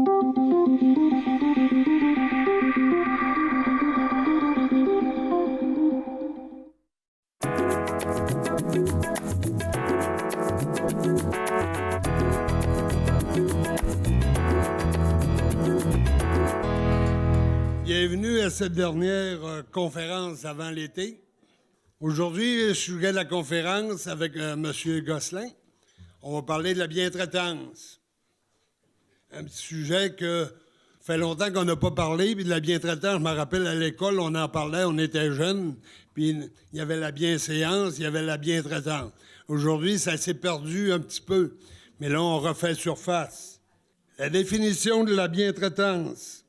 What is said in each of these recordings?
Bienvenue à cette dernière conférence avant l'été. Aujourd'hui, je suis à la conférence avec M. Gosselin. On va parler de la bientraitance. Un petit sujet que fait longtemps qu'on n'a pas parlé, puis de la bientraitance, je me rappelle à l'école, on en parlait, on était jeunes, puis il y avait la bienséance, il y avait la bientraitance. Aujourd'hui, ça s'est perdu un petit peu, mais là, on refait surface. La définition de la bientraitance.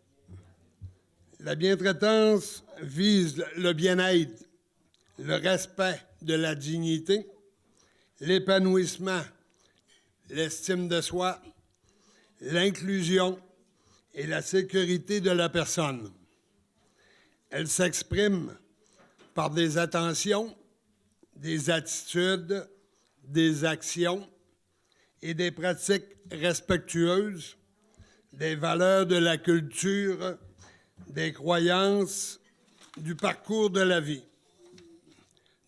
La bientraitance vise le bien-être, le respect de la dignité, l'épanouissement, l'estime de soi, l'inclusion et la sécurité de la personne. Elle s'exprime par des attentions, des attitudes, des actions et des pratiques respectueuses, des valeurs de la culture, des croyances, du parcours de la vie,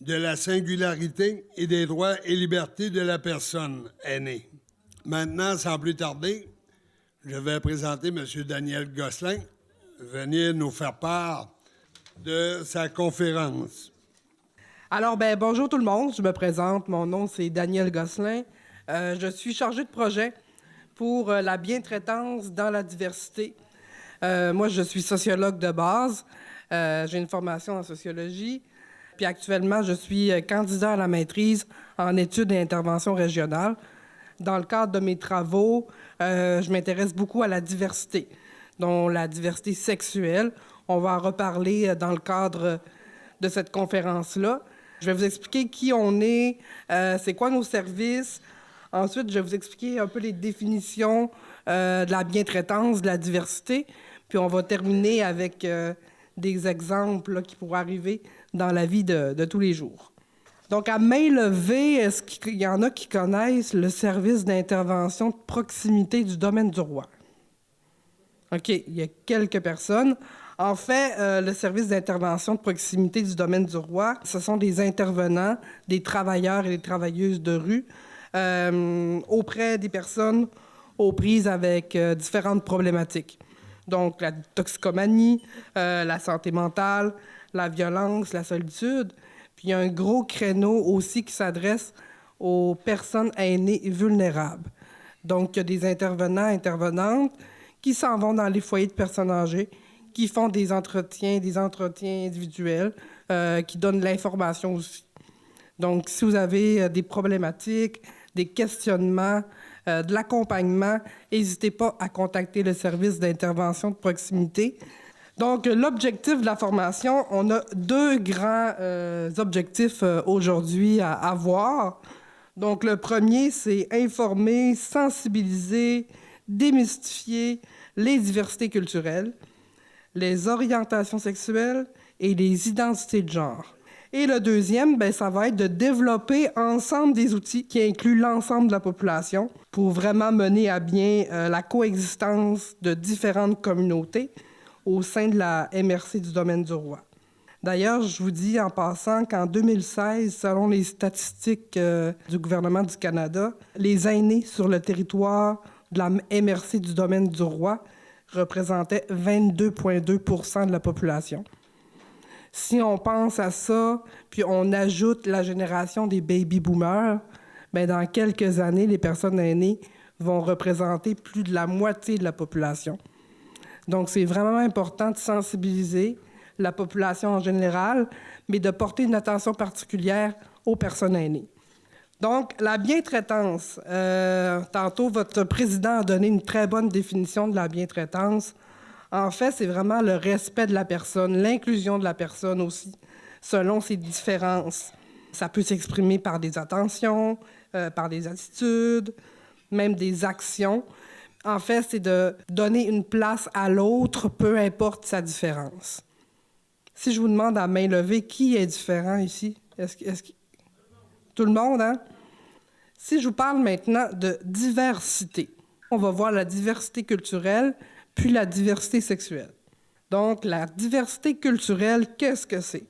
de la singularité et des droits et libertés de la personne aînée. Maintenant, sans plus tarder, je vais présenter M. Daniel Gosselin, venir nous faire part de sa conférence. Alors, bonjour tout le monde, je me présente, mon nom c'est Daniel Gosselin. Je suis chargée de projet pour la bientraitance dans la diversité. Moi, je suis sociologue de base. J'ai une formation en sociologie. Puis actuellement, je suis candidat à la maîtrise en études et interventions régionales. Dans le cadre de mes travaux, je m'intéresse beaucoup à la diversité, dont la diversité sexuelle. On va en reparler dans le cadre de cette conférence-là. Je vais vous expliquer qui on est, c'est quoi nos services. Ensuite, je vais vous expliquer un peu les définitions de la bientraitance, de la diversité. Puis on va terminer avec des exemples là, qui pourraient arriver dans la vie de tous les jours. Donc, à main levée, est-ce qu'il y en a qui connaissent le service d'intervention de proximité du domaine du roi? OK, il y a quelques personnes. En fait, le service d'intervention de proximité du domaine du roi, ce sont des intervenants, des travailleurs et des travailleuses de rue auprès des personnes aux prises avec différentes problématiques. Donc, la toxicomanie, la santé mentale, la violence, la solitude. Puis, il y a un gros créneau aussi qui s'adresse aux personnes aînées vulnérables. Donc, il y a des intervenants, intervenantes qui s'en vont dans les foyers de personnes âgées, qui font des entretiens individuels, qui donnent de l'information aussi. Donc, si vous avez des problématiques, des questionnements, de l'accompagnement, n'hésitez pas à contacter le service d'intervention de proximité. Donc, l'objectif de la formation, on a deux grands objectifs aujourd'hui à avoir. Donc, le premier, c'est informer, sensibiliser, démystifier les diversités culturelles, les orientations sexuelles et les identités de genre. Et le deuxième, ça va être de développer ensemble des outils qui incluent l'ensemble de la population pour vraiment mener à bien la coexistence de différentes communautés au sein de la MRC du domaine du roi. D'ailleurs, je vous dis en passant qu'en 2016, selon les statistiques du gouvernement du Canada, les aînés sur le territoire de la MRC du domaine du roi représentaient 22,2 % de la population. Si on pense à ça, puis on ajoute la génération des baby-boomers, dans quelques années, les personnes aînées vont représenter plus de la moitié de la population. Donc, c'est vraiment important de sensibiliser la population en général, mais de porter une attention particulière aux personnes aînées. Donc, la bientraitance. Tantôt, votre président a donné une très bonne définition de la bientraitance. En fait, c'est vraiment le respect de la personne, l'inclusion de la personne aussi, selon ses différences. Ça peut s'exprimer par des attentions, par des attitudes, même des actions. En fait, c'est de donner une place à l'autre, peu importe sa différence. Si je vous demande à main levée, qui est différent ici? Tout le monde, hein? Si je vous parle maintenant de diversité, On va voir la diversité culturelle, puis la diversité sexuelle. Donc, la diversité culturelle, qu'est-ce que c'est?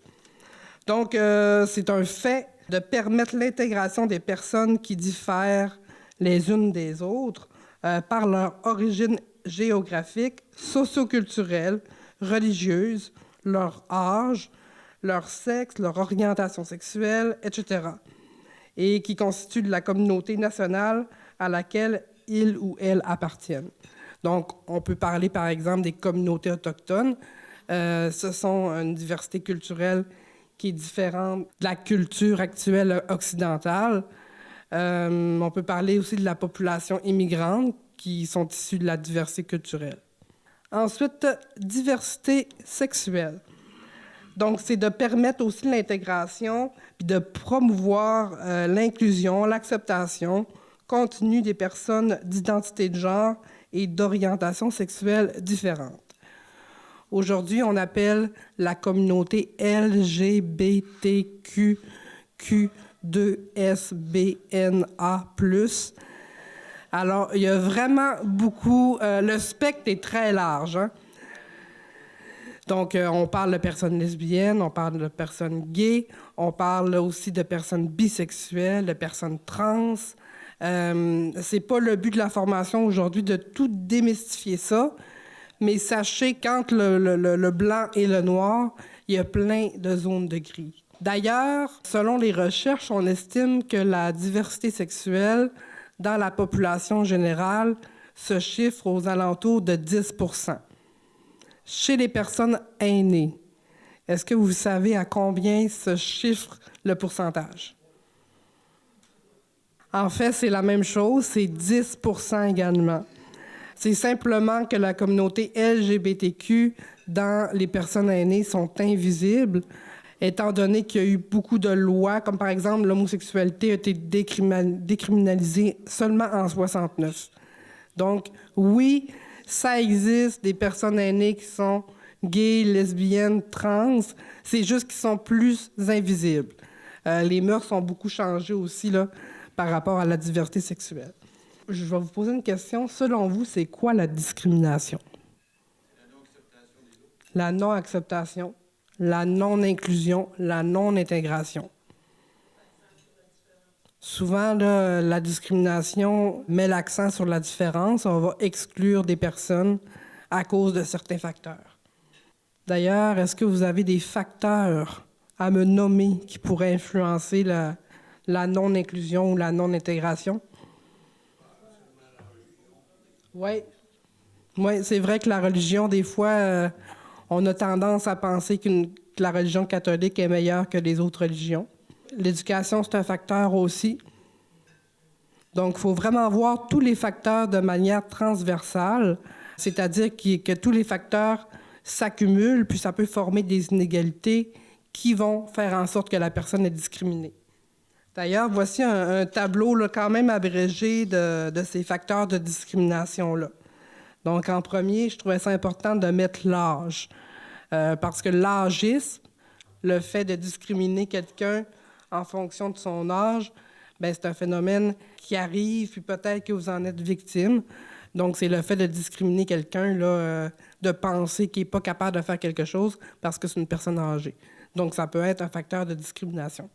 Donc, c'est un fait de permettre l'intégration des personnes qui diffèrent les unes des autres par leur origine géographique, socioculturelle, religieuse, leur âge, leur sexe, leur orientation sexuelle, etc. Et qui constituent la communauté nationale à laquelle ils ou elles appartiennent. Donc, on peut parler, par exemple, des communautés autochtones. Ce sont une diversité culturelle qui est différente de la culture actuelle occidentale. On peut parler aussi de la population immigrante qui sont issus de la diversité culturelle. Ensuite, diversité sexuelle. Donc, c'est de permettre aussi l'intégration puis de promouvoir l'inclusion, l'acceptation continue des personnes d'identité de genre et d'orientation sexuelle différentes. Aujourd'hui, on appelle la communauté LGBTQ2SBNA+. Alors, il y a vraiment beaucoup... le spectre est très large, hein? Donc, on parle de personnes lesbiennes, on parle de personnes gays, on parle aussi de personnes bisexuelles, de personnes trans. C'est pas le but de la formation aujourd'hui de tout démystifier ça, mais sachez qu'entre le blanc et le noir, il y a plein de zones de gris. D'ailleurs, selon les recherches, on estime que la diversité sexuelle dans la population générale se chiffre aux alentours de 10%. Chez les personnes aînées, est-ce que vous savez à combien se chiffre le pourcentage? En fait, c'est la même chose, c'est 10% également. C'est simplement que la communauté LGBTQ dans les personnes aînées sont invisibles, étant donné qu'il y a eu beaucoup de lois, comme par exemple l'homosexualité a été décriminalisée seulement en 1969. Donc, oui, ça existe, des personnes aînées qui sont gays, lesbiennes, trans, c'est juste qu'ils sont plus invisibles. Les mœurs ont beaucoup changé aussi là, par rapport à la diversité sexuelle. Je vais vous poser une question. Selon vous, c'est quoi la discrimination? La non-acceptation, la non-inclusion, la non-intégration. Souvent, là, la discrimination met l'accent sur la différence. On va exclure des personnes à cause de certains facteurs. D'ailleurs, est-ce que vous avez des facteurs à me nommer qui pourraient influencer la non-inclusion ou la non-intégration? Oui. Oui, c'est vrai que la religion, des fois, on a tendance à penser que la religion catholique est meilleure que les autres religions. L'éducation, c'est un facteur aussi. Donc, il faut vraiment voir tous les facteurs de manière transversale, c'est-à-dire que tous les facteurs s'accumulent, puis ça peut former des inégalités qui vont faire en sorte que la personne est discriminée. D'ailleurs, voici un tableau là, quand même abrégé de ces facteurs de discrimination-là. Donc, en premier, je trouvais ça important de mettre l'âge, parce que l'âgisme, le fait de discriminer quelqu'un en fonction de son âge, bien, c'est un phénomène qui arrive, puis peut-être que vous en êtes victime. Donc, c'est le fait de discriminer quelqu'un, là, de penser qu'il n'est pas capable de faire quelque chose parce que c'est une personne âgée. Donc, ça peut être un facteur de discrimination.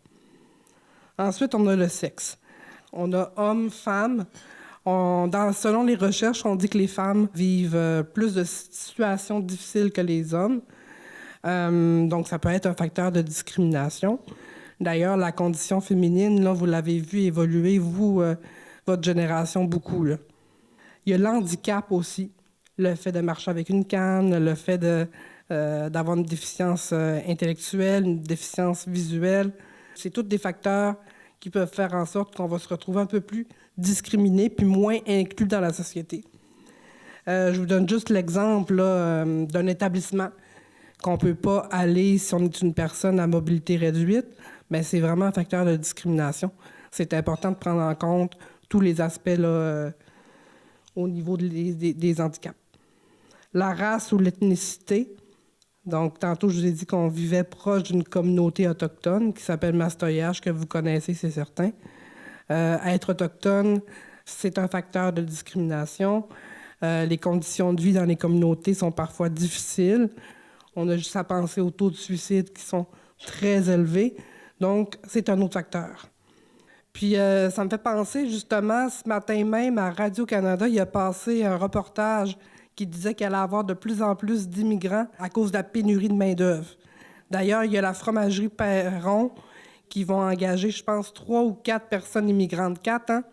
Ensuite, on a le sexe. On a hommes, femmes. Selon les recherches, on dit que les femmes vivent plus de situations difficiles que les hommes. Donc, ça peut être un facteur de discrimination. D'ailleurs, la condition féminine, là, vous l'avez vu évoluer, vous, votre génération, beaucoup. Là. Il y a l'handicap aussi, le fait de marcher avec une canne, le fait d'avoir une déficience intellectuelle, une déficience visuelle. C'est tous des facteurs qui peuvent faire en sorte qu'on va se retrouver un peu plus discriminé puis moins inclus dans la société. Je vous donne juste l'exemple là, d'un établissement qu'on ne peut pas aller si on est une personne à mobilité réduite. Bien, c'est vraiment un facteur de discrimination. C'est important de prendre en compte tous les aspects là, au niveau des handicaps. La race ou l'ethnicité. Donc, tantôt, je vous ai dit qu'on vivait proche d'une communauté autochtone qui s'appelle Mastoyage, que vous connaissez, c'est certain. Être autochtone, c'est un facteur de discrimination. Les conditions de vie dans les communautés sont parfois difficiles. On a juste à penser aux taux de suicide qui sont très élevés. Donc, c'est un autre facteur. Puis, ça me fait penser, justement, ce matin même, à Radio-Canada, il a passé un reportage qui disait qu'il allait y avoir de plus en plus d'immigrants à cause de la pénurie de main-d'œuvre. D'ailleurs, il y a la fromagerie Perron qui vont engager, je pense, 3 ou 4 personnes immigrantes. 4, hein?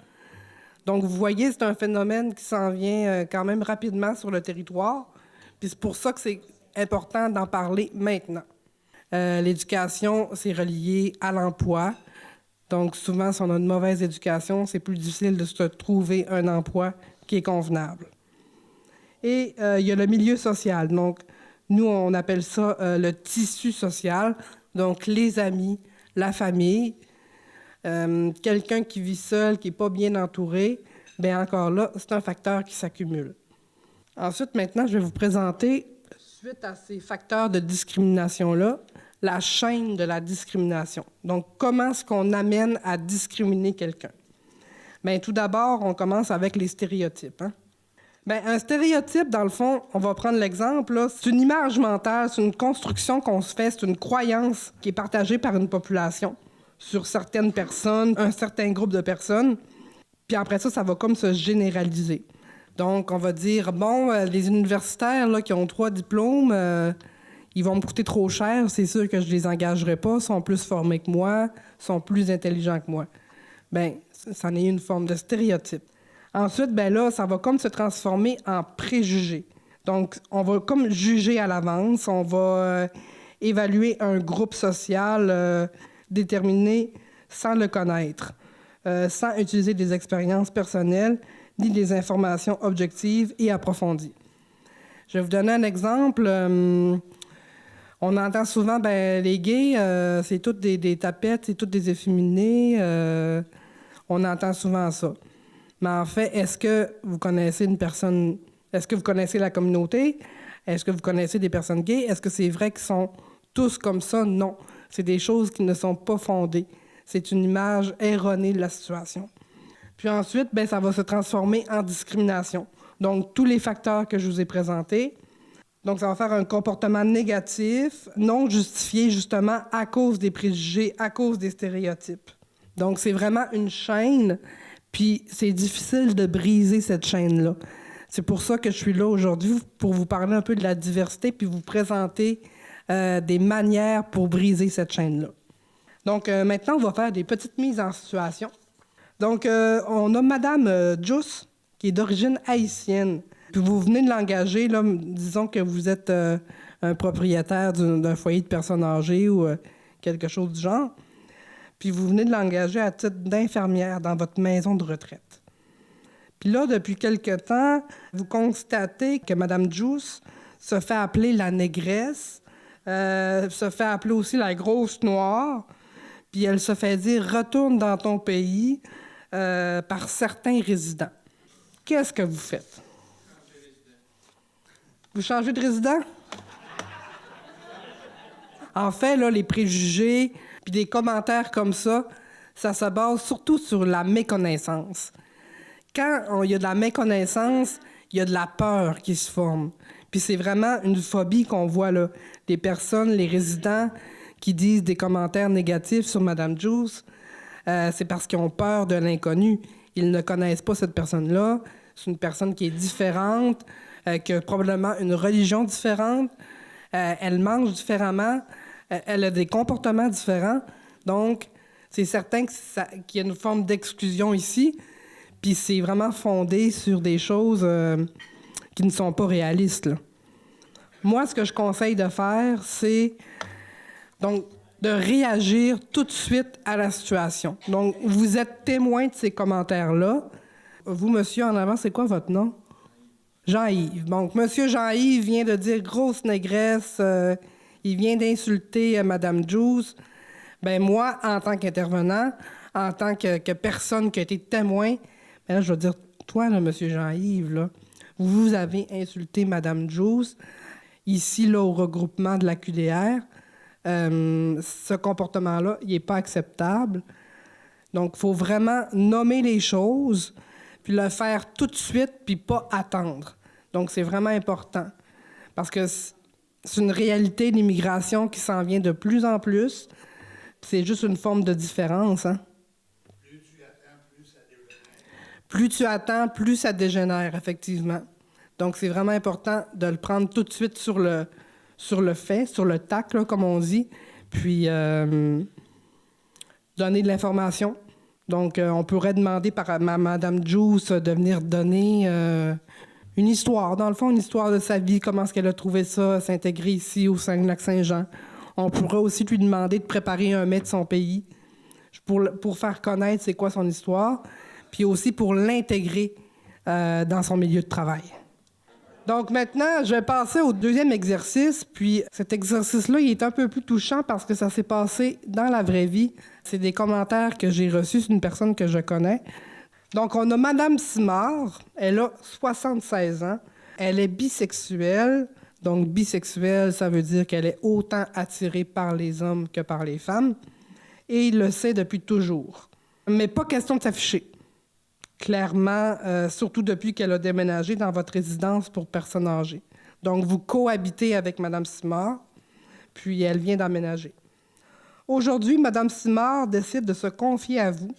Donc, vous voyez, c'est un phénomène qui s'en vient quand même rapidement sur le territoire. Puis c'est pour ça que c'est important d'en parler maintenant. L'éducation, c'est relié à l'emploi. Donc, souvent, si on a une mauvaise éducation, c'est plus difficile de se trouver un emploi qui est convenable. Et il y a le milieu social. Donc, nous, on appelle ça le tissu social. Donc, les amis, la famille. Quelqu'un qui vit seul, qui n'est pas bien entouré, bien encore là, c'est un facteur qui s'accumule. Ensuite, maintenant, je vais vous présenter, suite à ces facteurs de discrimination-là, la chaîne de la discrimination. Donc, comment est-ce qu'on amène à discriminer quelqu'un? Bien, tout d'abord, on commence avec les stéréotypes. Hein? Bien, un stéréotype, dans le fond, on va prendre l'exemple, là, c'est une image mentale, c'est une construction qu'on se fait, c'est une croyance qui est partagée par une population sur certaines personnes, un certain groupe de personnes. Puis après ça, ça va comme se généraliser. Donc, on va dire, bon, les universitaires là, qui ont 3 diplômes, ils vont me coûter trop cher, c'est sûr que je les engagerai pas, sont plus formés que moi, sont plus intelligents que moi. Bien, ça en est une forme de stéréotype. Ensuite, bien là, ça va comme se transformer en préjugés. Donc, on va comme juger à l'avance, on va évaluer un groupe social déterminé sans le connaître, sans utiliser des expériences personnelles ni des informations objectives et approfondies. Je vais vous donner un exemple. On entend souvent, ben les gays, c'est toutes des tapettes, c'est toutes des efféminés. On entend souvent ça. Mais en fait, est-ce que vous connaissez une personne... Est-ce que vous connaissez la communauté? Est-ce que vous connaissez des personnes gays? Est-ce que c'est vrai qu'ils sont tous comme ça? Non. C'est des choses qui ne sont pas fondées. C'est une image erronée de la situation. Puis ensuite, ben, ça va se transformer en discrimination. Donc, tous les facteurs que je vous ai présentés. Donc, ça va faire un comportement négatif, non justifié, justement, à cause des préjugés, à cause des stéréotypes. Donc, c'est vraiment une chaîne, puis c'est difficile de briser cette chaîne-là. C'est pour ça que je suis là aujourd'hui, pour vous parler un peu de la diversité, puis vous présenter des manières pour briser cette chaîne-là. Donc, maintenant, on va faire des petites mises en situation. Donc, on a Madame Jousse, qui est d'origine haïtienne. Puis vous venez de l'engager, là, disons que vous êtes un propriétaire d'un foyer de personnes âgées ou quelque chose du genre. Puis vous venez de l'engager à titre d'infirmière dans votre maison de retraite. Puis là, depuis quelque temps, vous constatez que Mme Jousse se fait appeler la négresse, se fait appeler aussi la grosse noire, puis elle se fait dire « retourne dans ton pays » par certains résidents. Qu'est-ce que vous faites? Vous changez de résident? En fait, là, les préjugés puis des commentaires comme ça se base surtout sur la méconnaissance. Quand il y a de la méconnaissance, il y a de la peur qui se forme. Puis c'est vraiment une phobie qu'on voit là. Les personnes, les résidents qui disent des commentaires négatifs sur Mme Jousse, c'est parce qu'ils ont peur de l'inconnu. Ils ne connaissent pas cette personne-là. C'est une personne qui est différente, qui a probablement une religion différente. Elle mange différemment. Elle a des comportements différents. Donc, c'est certain qu'il y a une forme d'exclusion ici. Puis c'est vraiment fondé sur des choses qui ne sont pas réalistes, là. Moi, ce que je conseille de faire, c'est donc de réagir tout de suite à la situation. Donc, vous êtes témoin de ces commentaires-là. Vous, monsieur, en avant, c'est quoi votre nom? Jean-Yves. Donc, monsieur Jean-Yves vient de dire grosse négresse, il vient d'insulter Mme Jousse. Bien, moi, en tant qu'intervenant, en tant que personne qui a été témoin, bien là, je vais dire, toi, là, monsieur Jean-Yves, là, vous avez insulté Mme Jousse, ici, là, au regroupement de la QDR. Ce comportement-là, il n'est pas acceptable. Donc, il faut vraiment nommer les choses, puis le faire tout de suite, puis pas attendre. Donc, c'est vraiment important. Parce que c'est une réalité, l'immigration qui s'en vient de plus en plus. C'est juste une forme de différence, hein? Plus tu attends, plus ça dégénère, effectivement. Donc, c'est vraiment important de le prendre tout de suite sur le fait, sur le tac, là, comme on dit, puis donner de l'information. Donc, on pourrait demander à Mme Juice de venir donner une histoire, dans le fond, une histoire de sa vie, comment est-ce qu'elle a trouvé ça, s'intégrer ici au Saguenay-Lac-Saint-Jean. On pourrait aussi lui demander de préparer un mets de son pays pour faire connaître c'est quoi son histoire, puis aussi pour l'intégrer dans son milieu de travail. Donc maintenant, je vais passer au deuxième exercice, puis cet exercice-là, il est un peu plus touchant parce que ça s'est passé dans la vraie vie. C'est des commentaires que j'ai reçus, c'est une personne que je connais. Donc on a Mme Simard, elle a 76 ans, elle est bisexuelle. Donc bisexuelle, ça veut dire qu'elle est autant attirée par les hommes que par les femmes, et il le sait depuis toujours. Mais pas question de s'afficher. Clairement, surtout depuis qu'elle a déménagé dans votre résidence pour personnes âgées. Donc, vous cohabitez avec Mme Simard, puis elle vient d'emménager. Aujourd'hui, Mme Simard décide de se confier à vous.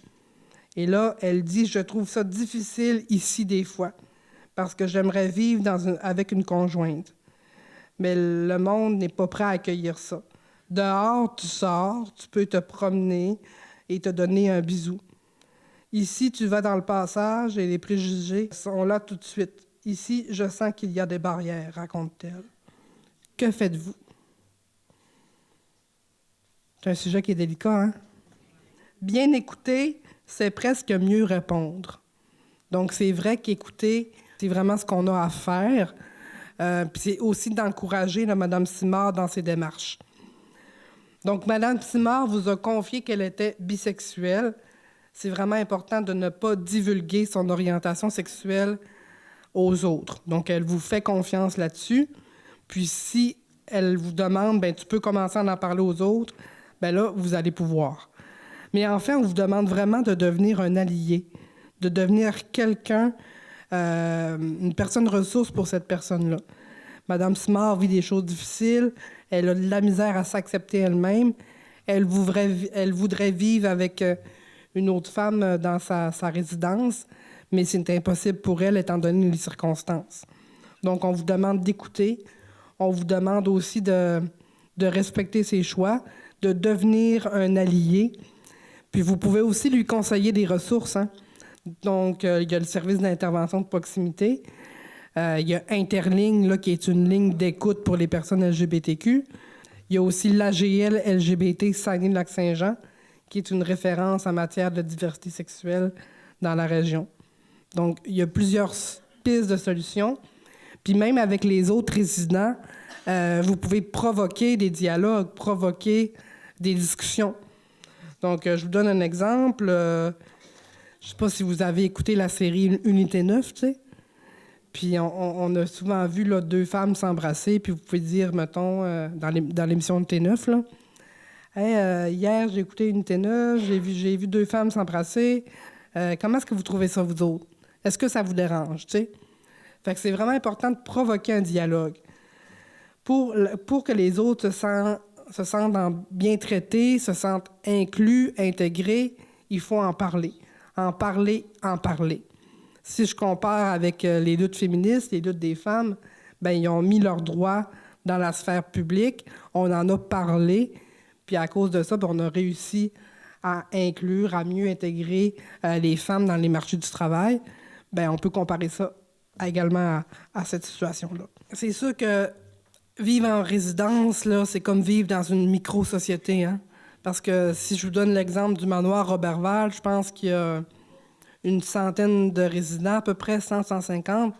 Et là, elle dit « Je trouve ça difficile ici des fois, parce que j'aimerais vivre avec une conjointe. Mais le monde n'est pas prêt à accueillir ça. Dehors, tu sors, tu peux te promener et te donner un bisou. Ici, tu vas dans le passage et les préjugés sont là tout de suite. Ici, je sens qu'il y a des barrières, raconte-t-elle. Que faites-vous? » C'est un sujet qui est délicat, hein? Bien écouter, c'est presque mieux répondre. Donc, c'est vrai qu'écouter, c'est vraiment ce qu'on a à faire. Puis c'est aussi d'encourager Mme Simard dans ses démarches. Donc, Mme Simard vous a confié qu'elle était bisexuelle. C'est vraiment important de ne pas divulguer son orientation sexuelle aux autres. Donc, elle vous fait confiance là-dessus. Puis, si elle vous demande, bien, tu peux commencer à en parler aux autres, bien là, vous allez pouvoir. Mais enfin, on vous demande vraiment de devenir un allié, de devenir quelqu'un, une personne ressource pour cette personne-là. Mme Simard vit des choses difficiles, elle a de la misère à s'accepter elle-même, elle voudrait vivre avec une autre femme dans sa résidence, mais c'est impossible pour elle étant donné les circonstances. Donc, on vous demande d'écouter, on vous demande aussi de respecter ses choix, de devenir un allié. Puis vous pouvez aussi lui conseiller des ressources, hein? Donc, il y a le service d'intervention de proximité. Il y a Interligne, là, qui est une ligne d'écoute pour les personnes LGBTQ. Il y a aussi l'AGL LGBT Saguenay-Lac-Saint-Jean, qui est une référence en matière de diversité sexuelle dans la région. Donc, il y a plusieurs pistes de solutions. Puis même avec les autres résidents, vous pouvez provoquer des dialogues, provoquer des discussions. Donc, je vous donne un exemple. Je ne sais pas si vous avez écouté la série Unité 9, tu sais. Puis on a souvent vu là, deux femmes s'embrasser, puis vous pouvez dire, mettons, dans l'émission Unité 9, là, hey, hier, j'ai écouté Unité 9, j'ai vu deux femmes s'embrasser. Comment est-ce que vous trouvez ça, vous autres? Est-ce que ça vous dérange, tu sais? Fait que c'est vraiment important de provoquer un dialogue. Pour que les autres se sentent bien traités, se sentent inclus, intégrés, il faut en parler. En parler, en parler. Si je compare avec les luttes féministes, les luttes des femmes, bien, ils ont mis leurs droits dans la sphère publique, on en a parlé, puis à cause de ça, bien, on a réussi à inclure, à mieux intégrer les femmes dans les marchés du travail. Bien, on peut comparer ça également à cette situation-là. C'est sûr que vivre en résidence, là, c'est comme vivre dans une micro-société, hein? Parce que si je vous donne l'exemple du manoir Roberval, je pense qu'il y a une centaine de résidents, à peu près 100-150.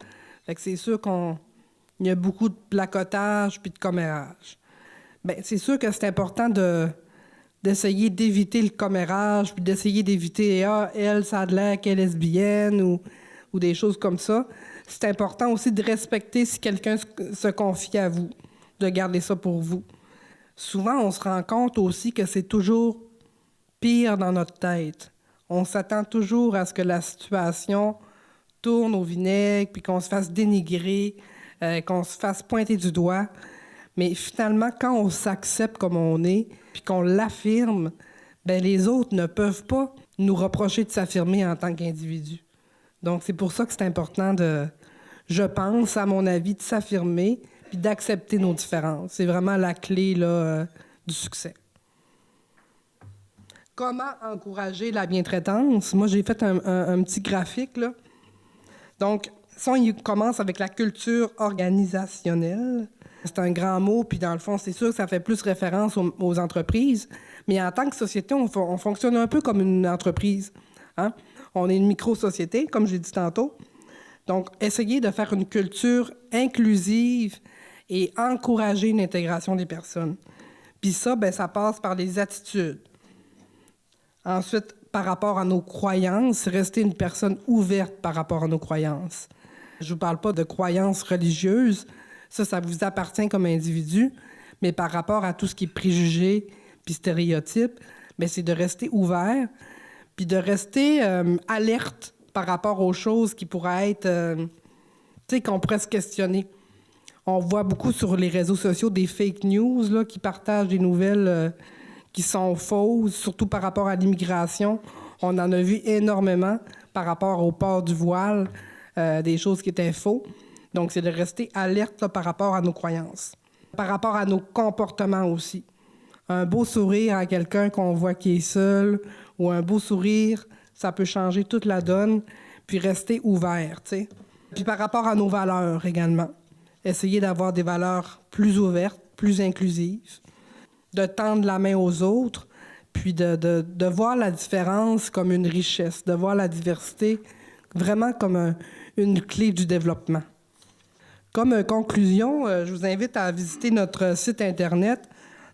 Fait que c'est sûr qu'il y a beaucoup de placotage puis de commérage. Bien, c'est sûr que c'est important d'essayer d'éviter le commérage puis d'essayer d'éviter « Ah, elle, ça a l'air qu'elle est lesbienne » ou des choses comme ça. C'est important aussi de respecter si quelqu'un se confie à vous, de garder ça pour vous. Souvent, on se rend compte aussi que c'est toujours pire dans notre tête. On s'attend toujours à ce que la situation tourne au vinaigre, puis qu'on se fasse dénigrer, qu'on se fasse pointer du doigt. Mais finalement, quand on s'accepte comme on est, puis qu'on l'affirme, ben les autres ne peuvent pas nous reprocher de s'affirmer en tant qu'individu. Donc, c'est pour ça que c'est important je pense, à mon avis, de s'affirmer puis d'accepter nos différences. C'est vraiment la clé là, du succès. Comment encourager la bientraitance? Moi, j'ai fait un petit graphique, là. Donc, ça, il commence avec la culture organisationnelle. C'est un grand mot, puis dans le fond, c'est sûr que ça fait plus référence aux entreprises. Mais en tant que société, on fonctionne un peu comme une entreprise. Hein? On est une micro-société, comme j'ai dit tantôt. Donc, essayer de faire une culture inclusive et encourager une intégration des personnes. Puis ça, ben, ça passe par les attitudes. Ensuite, par rapport à nos croyances, rester une personne ouverte par rapport à nos croyances. Je ne vous parle pas de croyances religieuses. Ça vous appartient comme individu. Mais par rapport à tout ce qui est préjugés puis stéréotypes, bien, c'est de rester ouvert puis de rester alerte par rapport aux choses qui pourraient être, tu sais, qu'on pourrait se questionner. On voit beaucoup sur les réseaux sociaux des fake news là, qui partagent des nouvelles qui sont fausses, surtout par rapport à l'immigration. On en a vu énormément par rapport au port du voile, des choses qui étaient faux. Donc, c'est de rester alerte là, par rapport à nos croyances. Par rapport à nos comportements aussi. Un beau sourire à quelqu'un qu'on voit qui est seul ou un beau sourire, ça peut changer toute la donne, puis rester ouvert, tu sais. Puis par rapport à nos valeurs également, essayer d'avoir des valeurs plus ouvertes, plus inclusives, de tendre la main aux autres, puis de voir la différence comme une richesse, de voir la diversité vraiment comme une clé du développement. Comme conclusion, je vous invite à visiter notre site Internet.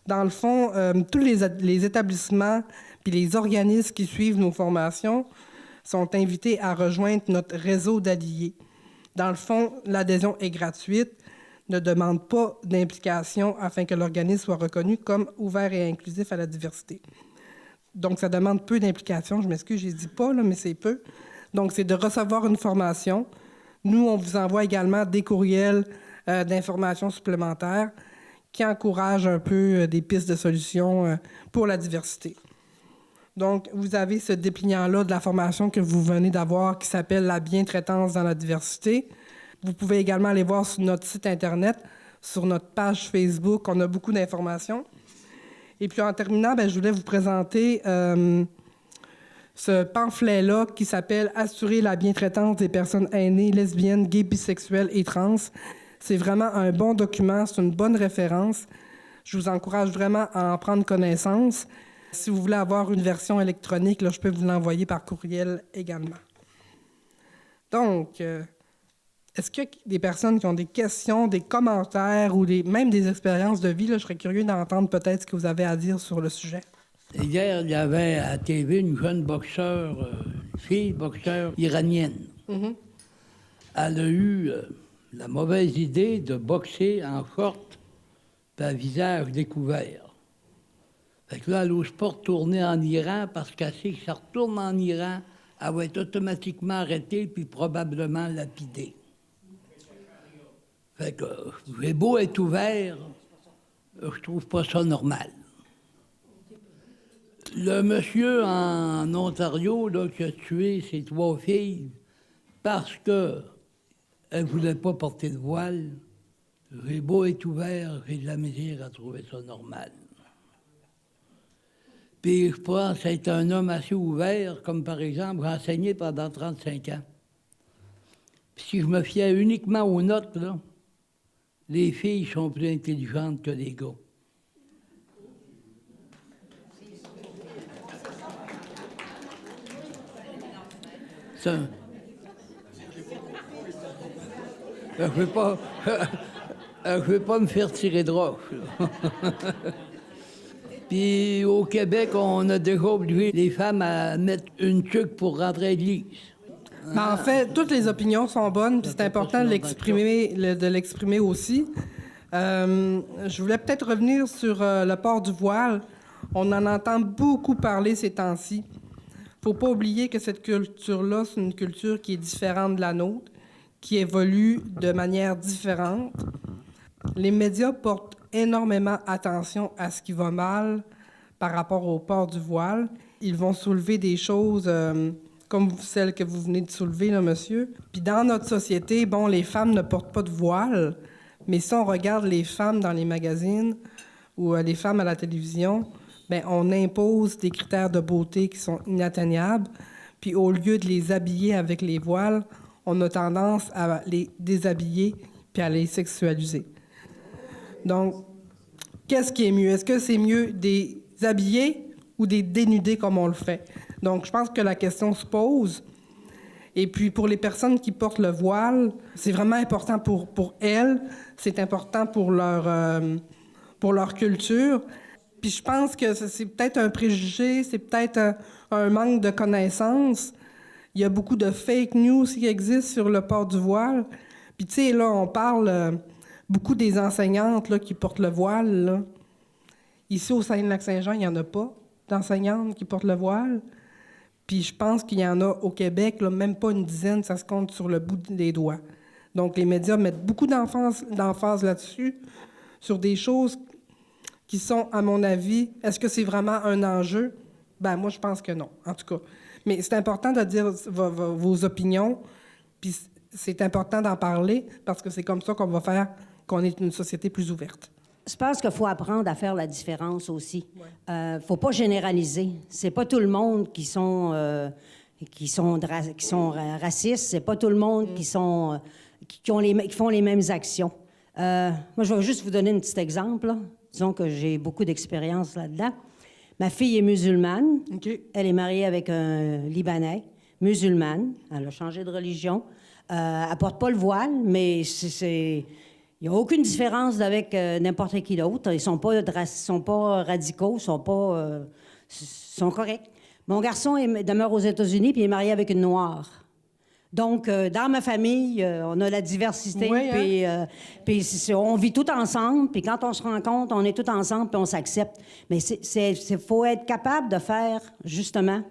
Dans le fond, tous les établissements puis les organismes qui suivent nos formations sont invités à rejoindre notre réseau d'alliés. Dans le fond, l'adhésion est gratuite, ne demande pas d'implication afin que l'organisme soit reconnu comme ouvert et inclusif à la diversité. Donc, ça demande peu d'implication. Je m'excuse, je ne dis pas, là, mais c'est peu. Donc, c'est de recevoir une formation. Nous, on vous envoie également des courriels d'informations supplémentaires qui encouragent un peu des pistes de solutions pour la diversité. Donc, vous avez ce dépliant-là de la formation que vous venez d'avoir qui s'appelle « La bientraitance dans la diversité ». Vous pouvez également aller voir sur notre site Internet, sur notre page Facebook. On a beaucoup d'informations. Et puis, en terminant, je voulais vous présenter ce pamphlet-là qui s'appelle « Assurer la bientraitance des personnes aînées, lesbiennes, gays, bisexuelles et trans ». C'est vraiment un bon document, c'est une bonne référence. Je vous encourage vraiment à en prendre connaissance. Si vous voulez avoir une version électronique, là, je peux vous l'envoyer par courriel également. Donc, est-ce qu'il y a des personnes qui ont des questions, des commentaires ou même des expériences de vie? Là, je serais curieux d'entendre peut-être ce que vous avez à dire sur le sujet. Hier, il y avait à la TV une jeune boxeur, fille boxeur iranienne. Mm-hmm. Elle a eu la mauvaise idée de boxer en short et à visage découvert. Fait que là, elle n'ose pas retourner en Iran parce qu'elle sait que si elle retourne en Iran, elle va être automatiquement arrêtée puis probablement lapidée. Fait que j'ai beau être ouvert, je trouve pas ça normal. Le monsieur en Ontario là, qui a tué ses 3 filles parce qu'elle ne voulait pas porter de voile, j'ai beau être ouvert, j'ai de la misère à trouver ça normal. Puis je pense être un homme assez ouvert, comme par exemple, j'ai enseigné pendant 35 ans. Puis si je me fiais uniquement aux notes, là, les filles sont plus intelligentes que les gars. Ça, je ne veux pas me faire tirer de roche. Puis au Québec, on a déjà obligé les femmes à mettre une tuque pour rentrer à l'église. En fait, toutes les opinions sont bonnes, puis c'est important de l'exprimer aussi. Je voulais peut-être revenir sur le port du voile. On en entend beaucoup parler ces temps-ci. faut pas oublier que cette culture-là, c'est une culture qui est différente de la nôtre, qui évolue de manière différente. Les médias portent énormément attention à ce qui va mal par rapport au port du voile. Ils vont soulever des choses comme celles que vous venez de soulever, là, monsieur. Puis dans notre société, bon, les femmes ne portent pas de voile, mais si on regarde les femmes dans les magazines ou les femmes à la télévision, bien, on impose des critères de beauté qui sont inatteignables. Puis au lieu de les habiller avec les voiles, on a tendance à les déshabiller puis à les sexualiser. Donc, qu'est-ce qui est mieux? Est-ce que c'est mieux des habiller ou des dénuder comme on le fait? Donc, je pense que la question se pose. Et puis, pour les personnes qui portent le voile, c'est vraiment important pour elles, c'est important pour leur culture. Puis je pense que c'est peut-être un préjugé, c'est peut-être un manque de connaissances. Il y a beaucoup de fake news qui existent sur le port du voile. Puis tu sais, là, on parle beaucoup des enseignantes là, qui portent le voile. Là. Ici, au Saguenay-Lac-Saint-Jean, il n'y en a pas d'enseignantes qui portent le voile. Puis je pense qu'il y en a au Québec, là, même pas une dizaine, ça se compte sur le bout des doigts. Donc les médias mettent beaucoup d'emphase là-dessus, sur des choses qui sont, à mon avis, est-ce que c'est vraiment un enjeu? Ben moi, je pense que non, en tout cas. Mais c'est important de dire vos opinions, puis c'est important d'en parler, parce que c'est comme ça qu'on va faire qu'on est une société plus ouverte. Je pense qu'il faut apprendre à faire la différence aussi. Faut pas généraliser. C'est pas tout le monde qui sont racistes. C'est pas tout le monde qui font les mêmes actions. Moi, je vais juste vous donner un petit exemple. Là. Disons que j'ai beaucoup d'expérience là-dedans. Ma fille est musulmane. OK. Elle est mariée avec un Libanais, musulmane. Elle a changé de religion. Elle porte pas le voile, mais il n'y a aucune différence avec n'importe qui d'autre. Ils sont pas radicaux, sont corrects. Mon garçon demeure aux États-Unis puis il est marié avec une Noire. Donc, dans ma famille, on a la diversité, oui, puis on vit tout ensemble, puis quand on se rencontre, on est tout ensemble, puis on s'accepte. Mais il faut être capable de faire, justement,